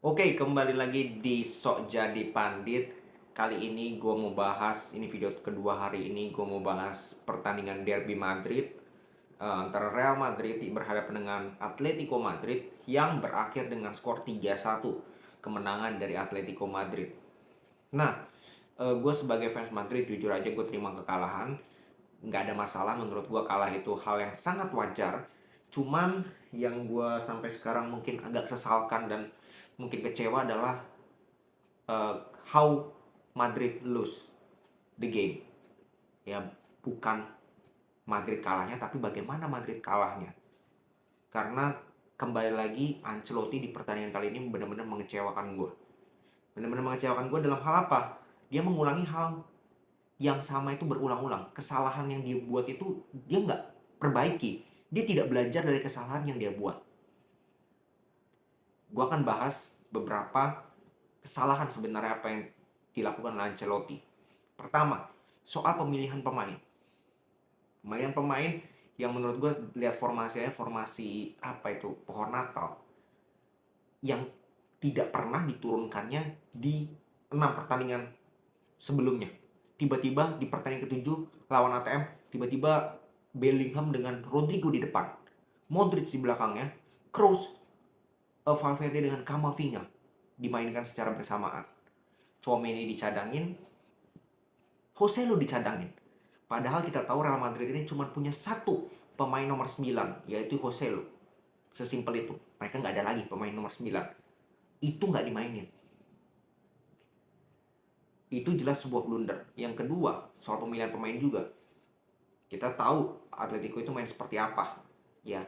Oke, kembali lagi di Sok Jadi Pandit. Kali ini gue mau bahas, ini video kedua hari ini gue mau bahas pertandingan Derby Madrid antara Real Madrid berhadapan dengan Atletico Madrid yang berakhir dengan skor 3-1, kemenangan dari Atletico Madrid. Nah, gue sebagai fans Madrid jujur aja gue terima kekalahan. Nggak ada masalah, menurut gue kalah itu hal yang sangat wajar. Cuman yang gue sampai sekarang mungkin agak sesalkan dan mungkin kecewa adalah how Madrid lose the game. Ya, bukan Madrid kalahnya, tapi bagaimana Madrid kalahnya. Karena kembali lagi Ancelotti di pertandingan kali ini benar-benar mengecewakan gue. Benar-benar mengecewakan gue dalam hal apa? Dia mengulangi hal yang sama itu berulang-ulang. Kesalahan yang dia buat itu dia nggak perbaiki. Dia tidak belajar dari kesalahan yang dia buat. Gue akan bahas beberapa kesalahan sebenarnya apa yang dilakukan oleh Ancelotti. Pertama, soal pemilihan pemain. Pemilihan pemain yang menurut gue lihat formasinya formasi apa itu pohon Natal yang tidak pernah diturunkannya di 6 pertandingan sebelumnya. Tiba-tiba di pertandingan ketujuh lawan ATM, tiba-tiba Bellingham dengan Rodrigo di depan, Modric di belakangnya, Kroos, Valverde dengan Camavinga dimainkan secara bersamaan. Tchouaméni dicadangin, Joselu dicadangin. Padahal kita tahu Real Madrid ini cuma punya satu pemain nomor 9, yaitu Joselu. Sesimpel itu. Mereka nggak ada lagi pemain nomor 9. Itu nggak dimainin. Itu jelas sebuah blunder. Yang kedua, soal pemilihan pemain juga. Kita tahu Atletico itu main seperti apa. Ya,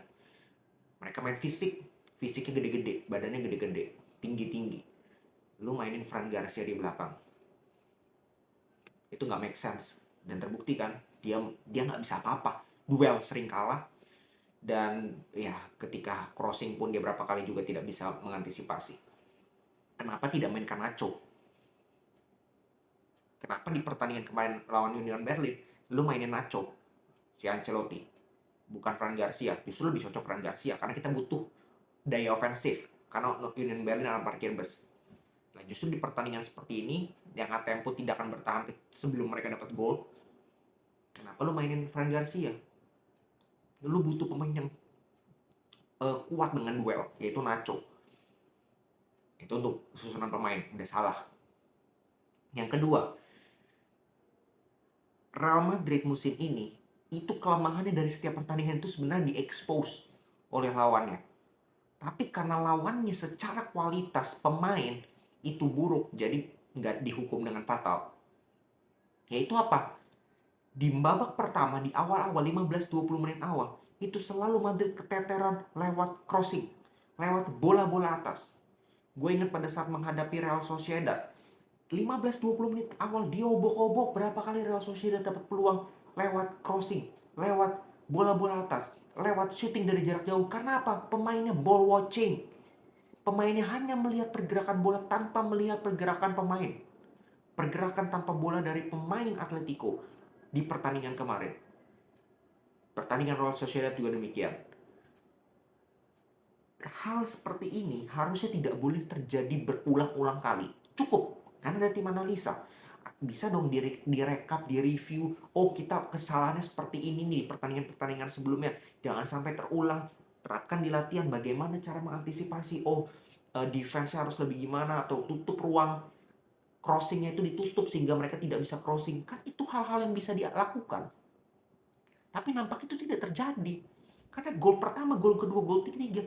mereka main fisik. Fisiknya gede-gede, badannya gede-gede, tinggi-tinggi. Lu mainin Fran Garcia di belakang. Itu nggak make sense. Dan terbukti kan, dia nggak bisa apa-apa. Duel sering kalah, dan ya ketika crossing pun dia berapa kali juga tidak bisa mengantisipasi. Kenapa tidak mainkan Nacho? Kenapa di pertandingan kemarin lawan Union Berlin lu mainin Nacho, si Ancelotti, bukan Fran Garcia? Justru lebih cocok Fran Garcia karena kita butuh daya ofensif karena Union Berlin akan parkir bus. Nah, justru di pertandingan seperti ini yang tempo tidak akan bertahan sebelum mereka dapat gol. Kenapa lu mainin Fran Garcia? Lu butuh pemain yang kuat dengan duel, yaitu Nacho. Itu untuk susunan pemain, udah salah. Yang kedua, Real Madrid musim ini, itu kelemahannya dari setiap pertandingan itu sebenarnya diekspos oleh lawannya. Tapi karena lawannya secara kualitas pemain itu buruk, jadi nggak dihukum dengan fatal. Yaitu apa? Di babak pertama, di awal-awal 15-20 menit awal, itu selalu Madrid keteteran lewat crossing, lewat bola-bola atas. Gue ingat pada saat menghadapi Real Sociedad, 15-20 menit awal dia obok-obok berapa kali Real Sociedad dapat peluang lewat crossing, lewat bola-bola atas, lewat shooting dari jarak jauh. Karena apa? Pemainnya ball watching. Pemainnya hanya melihat pergerakan bola tanpa melihat pergerakan pemain. Pergerakan tanpa bola dari pemain Atletico di pertandingan kemarin. Pertandingan Real Sociedad juga demikian. Hal seperti ini harusnya tidak boleh terjadi berulang-ulang kali. Cukup, karena ada tim analisa. Bisa dong direkap, direview. Oh, kita kesalahannya seperti ini nih pertandingan-pertandingan sebelumnya. Jangan sampai terulang. Terapkan di latihan bagaimana cara mengantisipasi. Oh, defense-nya harus lebih gimana. Atau tutup ruang crossing-nya itu ditutup sehingga mereka tidak bisa crossing. Kan itu hal-hal yang bisa dilakukan. Tapi nampak itu tidak terjadi. Karena gol pertama, gol kedua, gol ketiga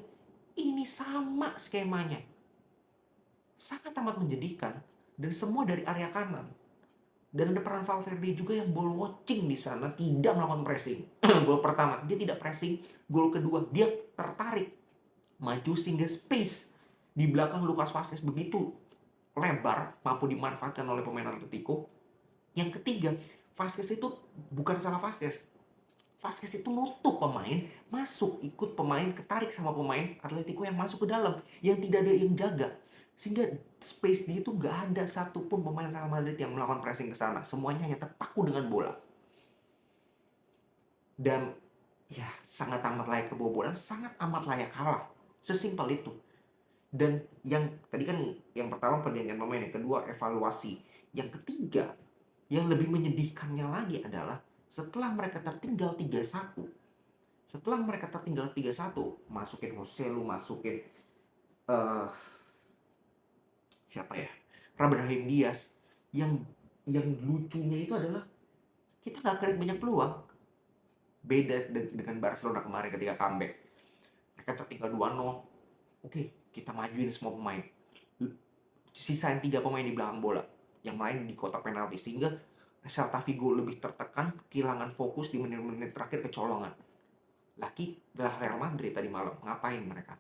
ini sama skemanya. Sangat amat menjadikan dan semua dari area kanan. Dan ada peran Valverde juga yang ball watching di sana, tidak melakukan pressing. Gol pertama dia tidak pressing, gol kedua dia tertarik maju sehingga space di belakang Lucas Vazquez begitu lebar mampu dimanfaatkan oleh pemain Atletico. Yang ketiga, Vazquez itu bukan salah Vazquez. Vazquez itu nutup pemain, masuk ikut pemain, ketarik sama pemain Atletico yang masuk ke dalam, yang tidak ada yang jaga. Sehingga space dia itu nggak ada satupun pemain Real Madrid yang melakukan pressing ke sana. Semuanya hanya terpaku dengan bola. Dan ya sangat amat layak kebobolan, sangat amat layak kalah. Sesimpel itu. Dan yang tadi kan yang pertama pergantian pemain, yang kedua evaluasi. Yang ketiga, yang lebih menyedihkannya lagi adalah setelah mereka tertinggal 3-1, masukin Joselu, masukin eh siapa ya? Brahim Diaz. Yang lucunya itu adalah kita nggak create banyak peluang. Beda dengan Barcelona kemarin ketika comeback. Mereka tertinggal 2-0. Oke, kita majuin semua pemain. Sisain 3 pemain di belakang bola. Yang lain di kotak penalti. Sehingga Celta Vigo lebih tertekan, kehilangan fokus di menit-menit terakhir kecolongan. Lagi Real Madrid tadi malam, ngapain mereka?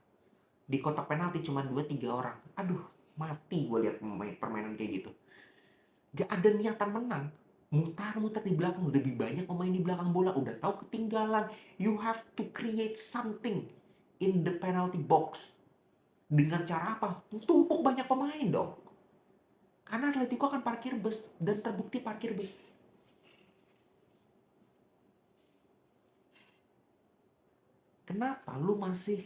Di kotak penalti cuma 2-3 orang. Aduh, mati gue lihat permainan kayak gitu. Gak ada niatan menang. Mutar-mutar di belakang, lebih banyak pemain di belakang bola, udah tahu ketinggalan. You have to create something in the penalty box. Dengan cara apa? Tumpuk banyak pemain dong. Karena Atletico akan parkir bus, dan terbukti parkir bus. Kenapa lu masih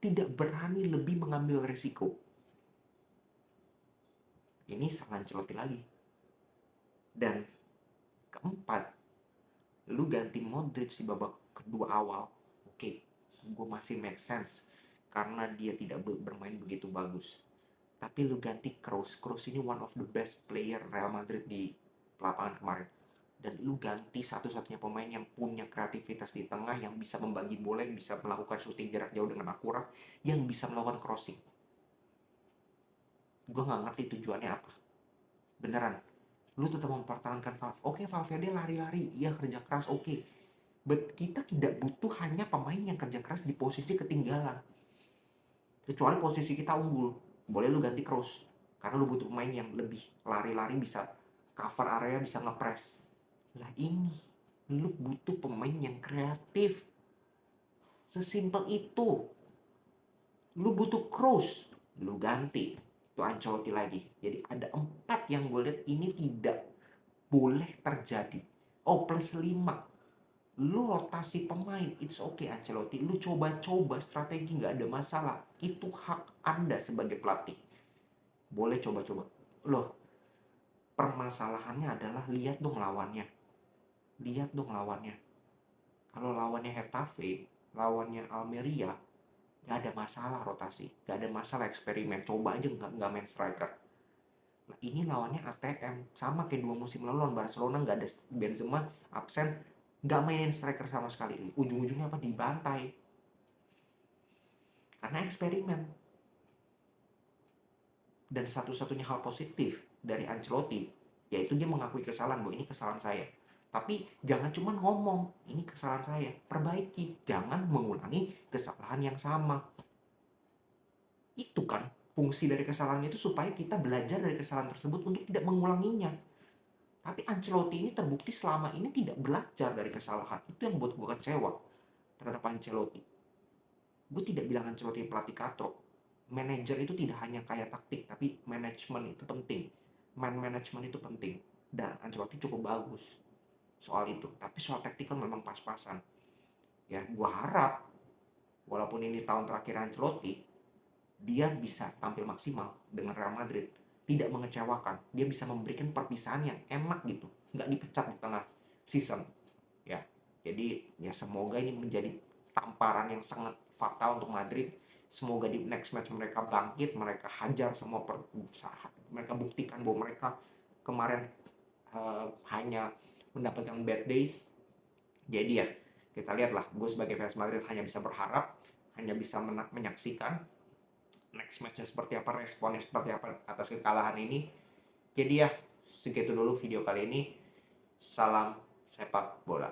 tidak berani lebih mengambil resiko? Ini salah Ancelotti lagi. Dan keempat, lu ganti Modric di babak kedua awal. Oke, gue masih make sense karena dia tidak bermain begitu bagus. Tapi lu ganti Kroos. Kroos ini one of the best player Real Madrid di lapangan kemarin. Dan lu ganti satu-satunya pemain yang punya kreativitas di tengah, yang bisa membagi bola, yang bisa melakukan shooting jarak jauh dengan akurat, yang bisa melakukan crossing. Gue gak ngerti tujuannya apa. Beneran. Lu tetap mempertahankan Valverde. Oke, Valverde lari-lari, iya kerja keras, oke. But kita tidak butuh hanya pemain yang kerja keras di posisi ketinggalan. Kecuali posisi kita unggul, boleh lu ganti Kroos. Karena lu butuh pemain yang lebih lari-lari, bisa cover area, bisa ngepres. Lah ini, lu butuh pemain yang kreatif. Sesimpel itu. Lu butuh Kroos, lu ganti. Itu Ancelotti lagi. Jadi ada 4 yang gue lihat ini tidak boleh terjadi. Oh, plus 5. Lu rotasi pemain, it's okay Ancelotti. Lu coba-coba strategi, nggak ada masalah. Itu hak Anda sebagai pelatih. Boleh coba-coba. Loh, permasalahannya adalah lihat dong lawannya. Kalau lawannya Hetafe, lawannya Almeria, gak ada masalah rotasi, gak ada masalah eksperimen, coba aja nggak main striker. Nah ini lawannya ATM, sama kayak 2 musim lalu lawan Barcelona, nggak ada Benzema, absen, nggak mainin striker sama sekali. Ujung-ujungnya apa? Dibantai. Karena eksperimen. Dan satu-satunya hal positif dari Ancelotti, yaitu dia mengakui kesalahan, bahwa ini kesalahan saya. Tapi jangan cuma ngomong, ini kesalahan saya, perbaiki. Jangan mengulangi kesalahan yang sama. Itu kan fungsi dari kesalahan itu, supaya kita belajar dari kesalahan tersebut untuk tidak mengulanginya. Tapi Ancelotti ini terbukti selama ini tidak belajar dari kesalahan. Itu yang buat gue kecewa terhadap Ancelotti. Gue tidak bilang Ancelotti pelatih katrok. Manajer itu tidak hanya kaya taktik, tapi manajemen itu penting. Man management itu penting. Dan Ancelotti cukup bagus soal itu. Tapi soal taktikal memang pas-pasan. Ya, gue harap walaupun ini tahun terakhir Ancelotti, dia bisa tampil maksimal dengan Real Madrid, tidak mengecewakan. Dia bisa memberikan perpisahan yang enak gitu, nggak dipecat di tengah season. Ya, jadi ya semoga ini menjadi tamparan yang sangat fatal untuk Madrid. Semoga di next match mereka bangkit, mereka hajar semua, mereka buktikan bahwa mereka kemarin hanya mendapatkan bad days. Jadi ya kita lihatlah, gue sebagai fans Madrid hanya bisa berharap, hanya bisa menyaksikan next matchnya seperti apa, responnya seperti apa atas kekalahan ini. Jadi ya segitu dulu video kali ini. Salam sepak bola.